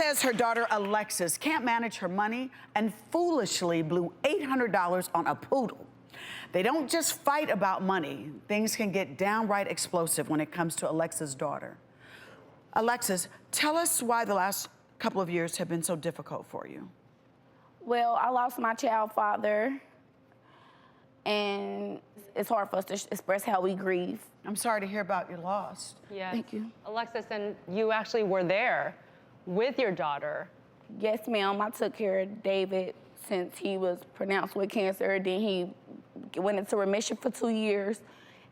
says her daughter Alexis can't manage her money and foolishly blew $800 on a poodle. They don't just fight about money. Things can get downright explosive when it comes to Alexis' daughter. Alexis, tell us why the last couple of years have been so difficult for you. Well, I lost my child father, and it's hard for us to express how we grieve. I'm sorry to hear about your loss. Yes. Thank you. Alexis, and you actually were there with your daughter. Yes, ma'am. I took care of David since he was pronounced with cancer. Then he went into remission for 2 years,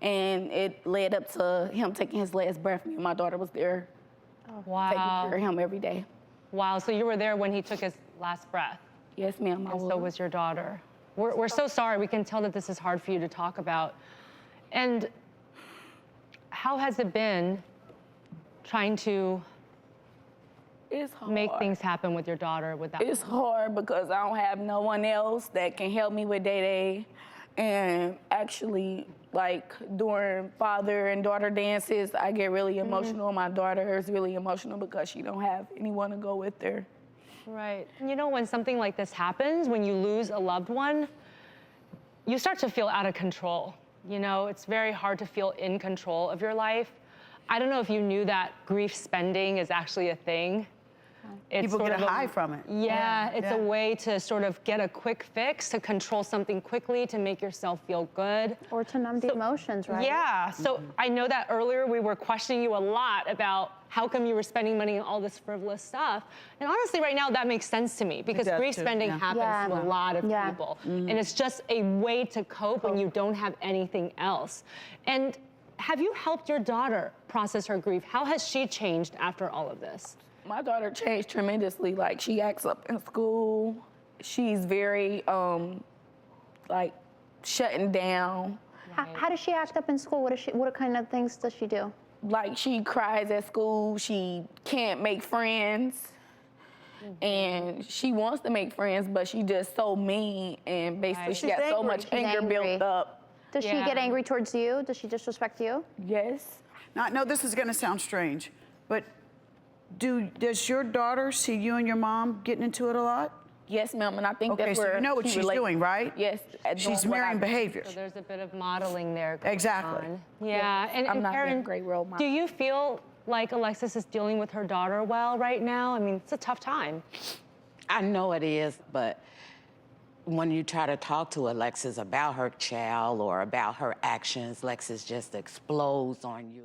and it led up to him taking his last breath. Me and my daughter was there taking care of him every day. Wow, so you were there when he took his last breath. Yes, ma'am. And so was your daughter. We're so sorry. We can tell that this is hard for you to talk about. And how has it been trying to It's hard. make things happen with your daughter without? It's hard because I don't have no one else that can help me with Day-Day. And actually, like, during father and daughter dances, I get really emotional. My daughter is really emotional because she don't have anyone to go with her. Right. And you know, when something like this happens, when you lose a loved one, you start to feel out of control. You know, it's very hard to feel in control of your life. I don't know if you knew that grief spending is actually a thing. People get a high from it. Yeah, it's a way to sort of get a quick fix, to control something quickly, to make yourself feel good. Or to numb the emotions, right? Yeah, so I know that earlier we were questioning you a lot about how come you were spending money on all this frivolous stuff. And honestly, right now, that makes sense to me because grief spending happens to a lot of people. And it's just a way to cope when you don't have anything else. And have you helped your daughter process her grief? How has she changed after all of this? My daughter changed tremendously. Like, she acts up in school. She's very, like, shutting down. How does she act up in school? What kind of things does she do? Like, she cries at school. She can't make friends. And she wants to make friends, but she's just so mean. And basically, she got so much anger built up. Does she get angry towards you? Does she disrespect you? Yes. Now, I know this is going to sound strange, but does your daughter see you and your mom getting into it a lot? Yes, ma'am, and I think that's where so you know what she's doing, right? Yes. She's mirroring behavior. So there's a bit of modeling there going Exactly. on. Yeah, Yes. and I'm not Karen, being a great role model. do you feel like Alexis is dealing with her daughter well right now? I mean, it's a tough time. I know it is, but when you try to talk to Alexis about her child or about her actions, Alexis just explodes on you.